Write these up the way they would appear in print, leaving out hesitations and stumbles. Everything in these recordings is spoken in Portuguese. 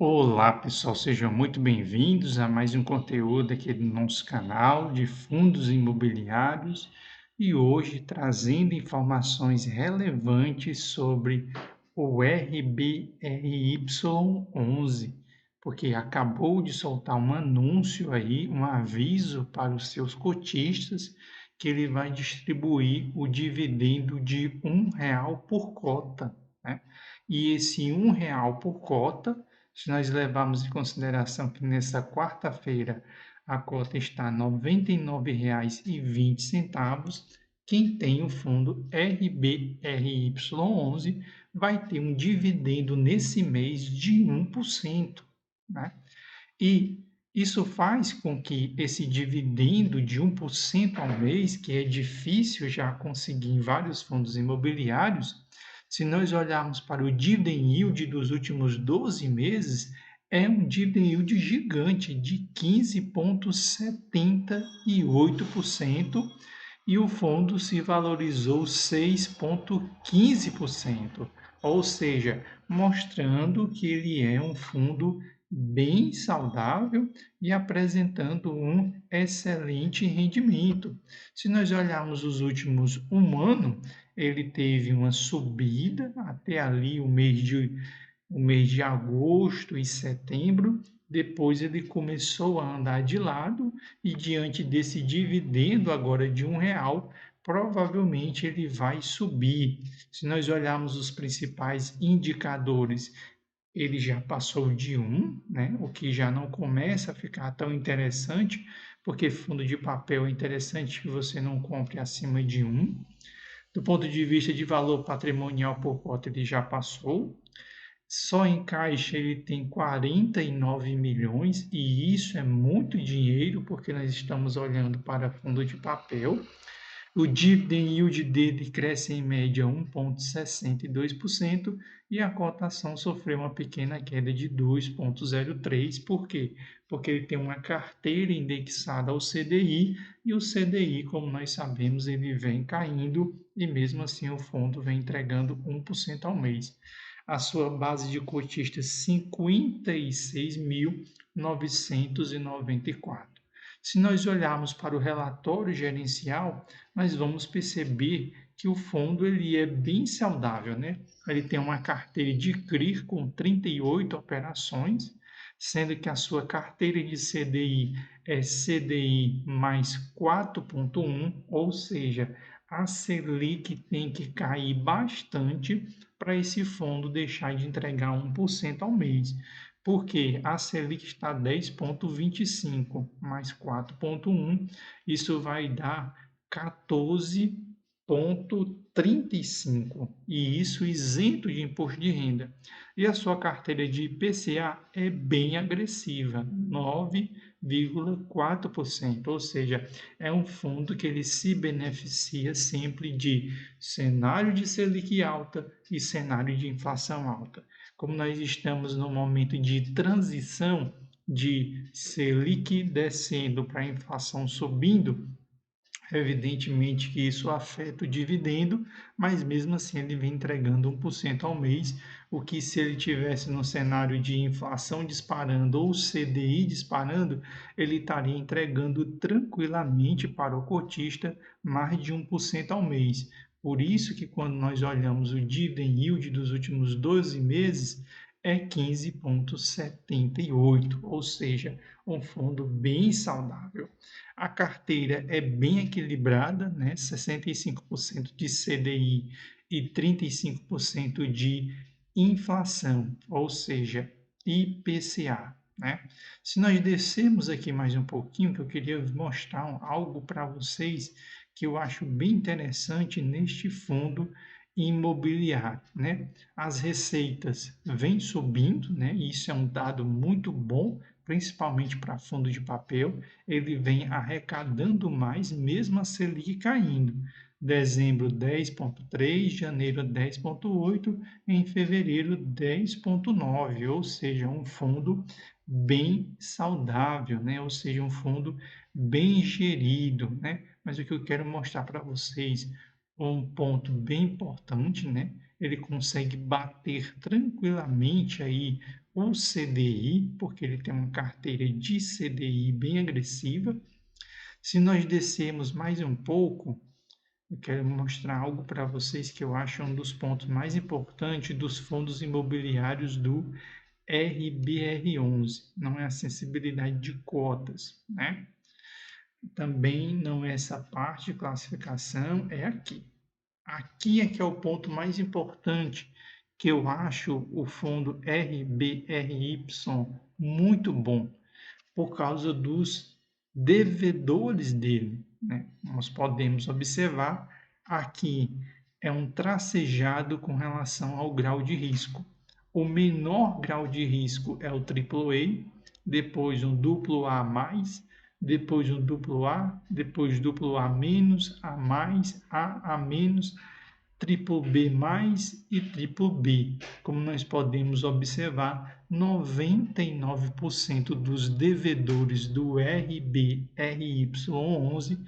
Olá, pessoal, sejam muito bem-vindos a mais um conteúdo aqui do nosso canal de fundos imobiliários e hoje trazendo informações relevantes sobre o RBRY11, porque acabou de soltar um anúncio aí, um aviso para os seus cotistas que ele vai distribuir o dividendo de R$ 1 por cota, né? E esse R$ 1 por cota, se nós levarmos em consideração que nessa quarta-feira a cota está R$ 99,20, quem tem o fundo RBRY11 vai ter um dividendo nesse mês de 1%, né? E isso faz com que esse dividendo de 1% ao mês, que é difícil já conseguir em vários fundos imobiliários, se nós olharmos para o dividend yield dos últimos 12 meses, é um dividend yield gigante de 15,78% e o fundo se valorizou 6,15%, ou seja, mostrando que ele é um fundo bem saudável e apresentando um excelente rendimento. Se nós olharmos os últimos um ano, ele teve uma subida até ali o mês de agosto e setembro. Depois ele começou a andar de lado e diante desse dividendo agora de R$ 1, provavelmente ele vai subir. Se nós olharmos os principais indicadores, ele já passou de 1, né? O que já não começa a ficar tão interessante, porque fundo de papel é interessante que você não compre acima de 1. Do ponto de vista de valor patrimonial por cota, ele já passou. Só em caixa ele tem 49 milhões, e isso é muito dinheiro, porque nós estamos olhando para fundo de papel. O dividend yield dele cresce em média 1,62% e a cotação sofreu uma pequena queda de 2,03%. Por quê? Porque ele tem uma carteira indexada ao CDI e o CDI, como nós sabemos, ele vem caindo e mesmo assim o fundo vem entregando 1% ao mês. A sua base de cotistas 56.994. Se nós olharmos para o relatório gerencial, nós vamos perceber que o fundo ele é bem saudável, né? Ele tem uma carteira de CRI com 38 operações, sendo que a sua carteira de CDI é CDI mais 4,1, ou seja, a Selic tem que cair bastante para esse fundo deixar de entregar 1% ao mês. Porque a Selic está 10,25 mais 4,1, isso vai dar 14,35, e isso isento de imposto de renda. E a sua carteira de IPCA é bem agressiva, 9,4%, ou seja, é um fundo que ele se beneficia sempre de cenário de Selic alta e cenário de inflação alta. Como nós estamos no momento de transição de Selic descendo para a inflação subindo, evidentemente que isso afeta o dividendo, mas mesmo assim ele vem entregando 1% ao mês, o que se ele tivesse no cenário de inflação disparando ou CDI disparando, ele estaria entregando tranquilamente para o cotista mais de 1% ao mês. Por isso que quando nós olhamos o dividend yield dos últimos 12 meses, é 15,78, ou seja, um fundo bem saudável. A carteira é bem equilibrada, né? 65% de CDI e 35% de inflação, ou seja, IPCA, né? Se nós descermos aqui mais um pouquinho, que eu queria mostrar algo para vocês que eu acho bem interessante neste fundo imobiliário, né? As receitas vêm subindo, né? Isso é um dado muito bom, principalmente para fundo de papel. Ele vem arrecadando mais, mesmo a Selic caindo. Dezembro 10,3, janeiro 10,8, em fevereiro 10,9, ou seja, um fundo bem saudável, né? Ou seja, um fundo bem gerido, né? Mas o que eu quero mostrar para vocês, um ponto bem importante, né? Ele consegue bater tranquilamente aí o CDI, porque ele tem uma carteira de CDI bem agressiva. Se nós descermos mais um pouco, eu quero mostrar algo para vocês que eu acho um dos pontos mais importantes dos fundos imobiliários do RBR11. Não é a sensibilidade de cotas, né? Também não é essa parte de classificação, é aqui. Aqui é que é o ponto mais importante, que eu acho o fundo RBRY muito bom, por causa dos devedores dele, né? Nós podemos observar aqui é um tracejado com relação ao grau de risco. O menor grau de risco é o AAA, depois um duplo A mais, depois um duplo A, depois duplo A menos, A mais, A menos, triplo B mais e triplo B. Como nós podemos observar, 99% dos devedores do RBRY11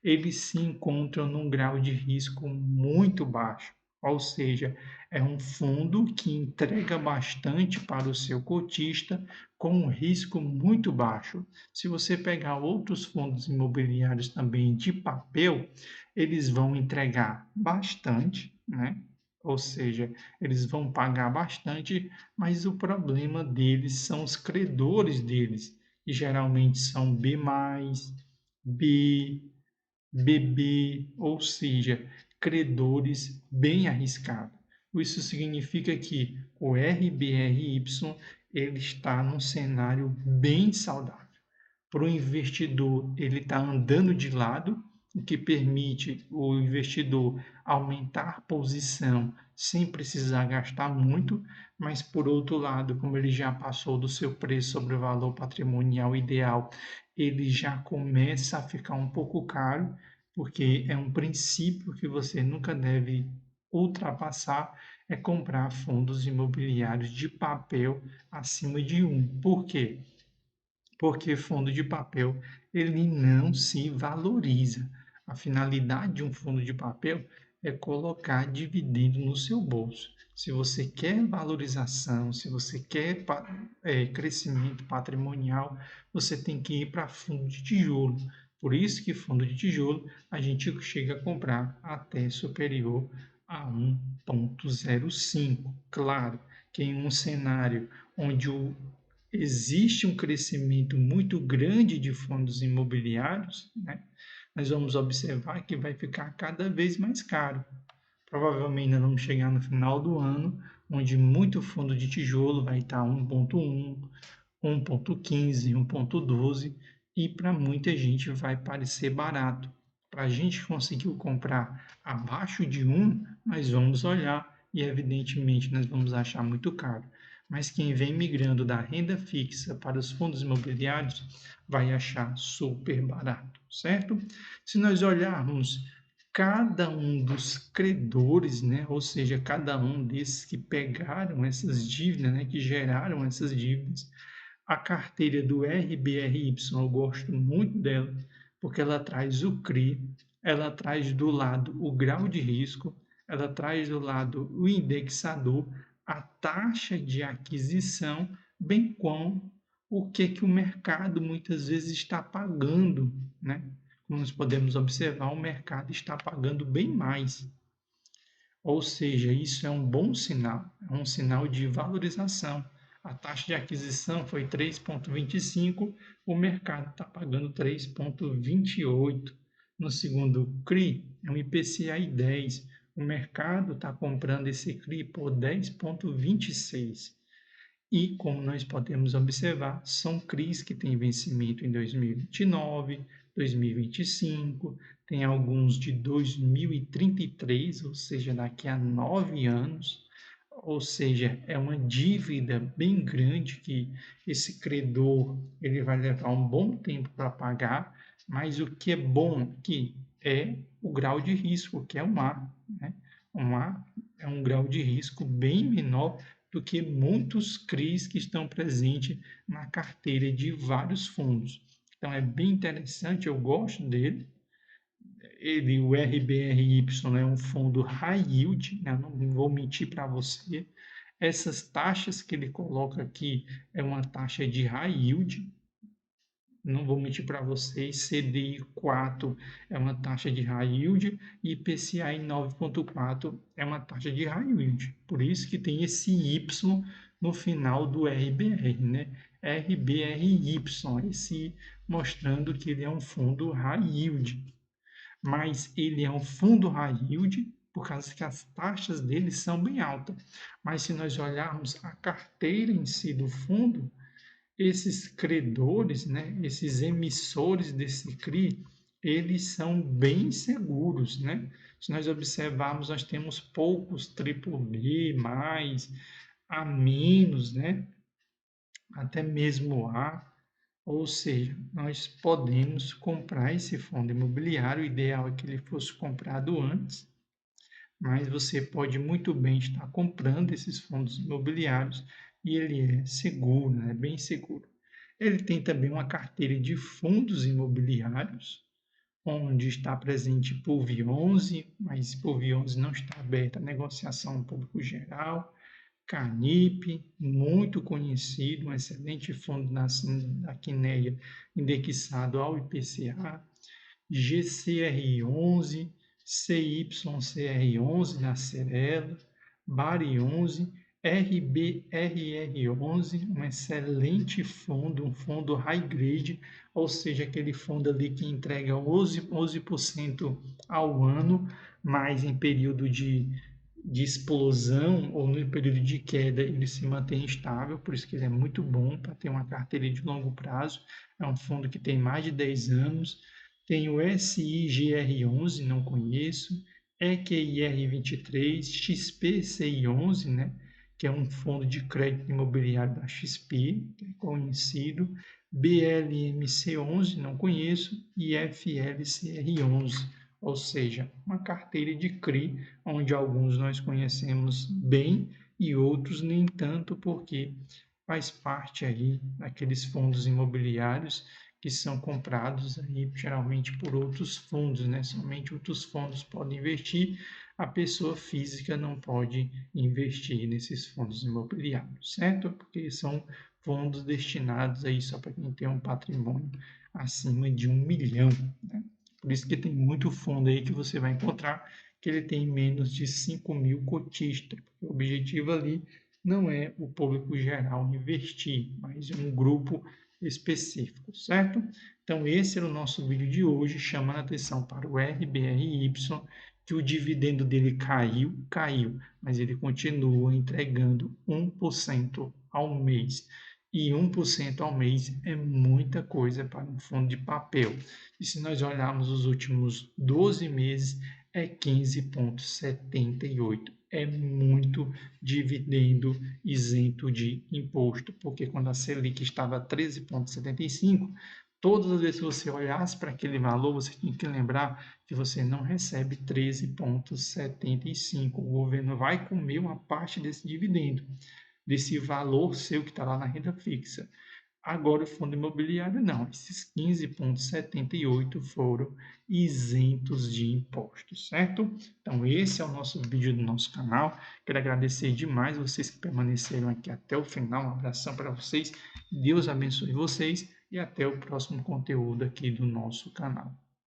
eles se encontram num grau de risco muito baixo. Ou seja, é um fundo que entrega bastante para o seu cotista com um risco muito baixo. Se você pegar outros fundos imobiliários também de papel, eles vão entregar bastante, né? Ou seja, eles vão pagar bastante, mas o problema deles são os credores deles, que geralmente são B+, B, BB, ou seja, credores bem arriscados. Isso significa que o RBRY ele está num cenário bem saudável. Para o investidor, ele está andando de lado, o que permite o investidor aumentar a posição sem precisar gastar muito, mas por outro lado, como ele já passou do seu preço sobre o valor patrimonial ideal, ele já começa a ficar um pouco caro, porque é um princípio que você nunca deve ultrapassar, é comprar fundos imobiliários de papel acima de um. Por quê? Porque fundo de papel ele não se valoriza. A finalidade de um fundo de papel é colocar dividendo no seu bolso. Se você quer valorização, se você quer crescimento patrimonial, você tem que ir para fundo de tijolo. Por isso que fundo de tijolo a gente chega a comprar até superior a 1,05. Claro que em um cenário onde existe um crescimento muito grande de fundos imobiliários, né? Nós vamos observar que vai ficar cada vez mais caro. Provavelmente nós vamos chegar no final do ano, onde muito fundo de tijolo vai estar 1,1, 1,15, 1,12 e para muita gente vai parecer barato. Para a gente conseguir comprar abaixo de 1, nós vamos olhar e evidentemente nós vamos achar muito caro. Mas quem vem migrando da renda fixa para os fundos imobiliários vai achar super barato, certo? Se nós olharmos cada um dos credores, né, ou seja, cada um desses que pegaram essas dívidas, né, que geraram essas dívidas, a carteira do RBRY, eu gosto muito dela, porque ela traz o CRI, ela traz do lado o grau de risco, ela traz do lado o indexador, a taxa de aquisição, bem como o que o mercado muitas vezes está pagando, né? Como nós podemos observar, o mercado está pagando bem mais. Ou seja, isso é um bom sinal, é um sinal de valorização. A taxa de aquisição foi 3,25, o mercado está pagando 3,28. No segundo CRI, é um IPCA 10, o mercado está comprando esse CRI por 10,26. E, como nós podemos observar, são CRIs que têm vencimento em 2029, 2025, tem alguns de 2033, ou seja, daqui a 9 anos, ou seja, é uma dívida bem grande que esse credor ele vai levar um bom tempo para pagar, mas o que é bom aqui é o grau de risco, que é um A, né? Um A é um grau de risco bem menor do que muitos CRIs que estão presentes na carteira de vários fundos. Então é bem interessante, eu gosto dele. O RBRY é um fundo high yield, né? Não vou mentir para você, Essas taxas que ele coloca aqui é uma taxa de high yield, não vou mentir para vocês, CDI 4 é uma taxa de high yield e IPCA em 9,4 é uma taxa de high yield. Por isso que tem esse Y no final do RBR, né? RBRY, esse mostrando que ele é um fundo high yield. Mas ele é um fundo high yield por causa que as taxas dele são bem altas. Mas se nós olharmos a carteira em si do fundo, esses credores, né, esses emissores desse CRI, eles são bem seguros, né? Se nós observarmos, nós temos poucos BBB+, A menos, né? Até mesmo A, ou seja, nós podemos comprar esse fundo imobiliário, o ideal é que ele fosse comprado antes, mas você pode muito bem estar comprando esses fundos imobiliários e ele é seguro, né? Bem seguro. Ele tem também uma carteira de fundos imobiliários, onde está presente PUV 11, mas PUV 11 não está aberta à negociação no público geral. Canip, muito conhecido, um excelente fundo da Quineia, indexado ao IPCA. GCR11, CYCR11 na Cerelo, BARI11, RBRR11, um excelente fundo, um fundo high grade, ou seja, aquele fundo ali que entrega 11% ao ano, mas em período de explosão ou no período de queda ele se mantém estável, por isso que ele é muito bom para ter uma carteira de longo prazo. É um fundo que tem mais de 10 anos. Tem o SIGR11, não conheço, EQIR23, XPCI11, né, que é um fundo de crédito imobiliário da XP, que é conhecido, BLMC11, não conheço, e FLCR11, ou seja, uma carteira de CRI, onde alguns nós conhecemos bem e outros nem tanto, porque faz parte aí daqueles fundos imobiliários que são comprados aí geralmente por outros fundos, né? Somente outros fundos podem investir, a pessoa física não pode investir nesses fundos imobiliários, certo? Porque são fundos destinados aí só para quem tem um patrimônio acima de 1 milhão, né? Por isso que tem muito fundo aí que você vai encontrar que ele tem menos de 5.000 cotistas. O objetivo ali não é o público geral investir, mas um grupo específico, certo? Então, esse era o nosso vídeo de hoje, chamando a atenção para o RBRY, que o dividendo dele caiu, mas ele continua entregando 1% ao mês. E 1% ao mês é muita coisa para um fundo de papel. E se nós olharmos os últimos 12 meses, é 15,78. É muito dividendo isento de imposto, porque quando a Selic estava a 13,75, todas as vezes que você olhasse para aquele valor, você tinha que lembrar que você não recebe 13,75. O governo vai comer uma parte desse dividendo, desse valor seu que está lá na renda fixa. Agora, o fundo imobiliário não, esses 15,78 foram isentos de impostos, certo? Então, esse é o nosso vídeo do nosso canal. Quero agradecer demais vocês que permaneceram aqui até o final. Um abração para vocês, Deus abençoe vocês e até o próximo conteúdo aqui do nosso canal.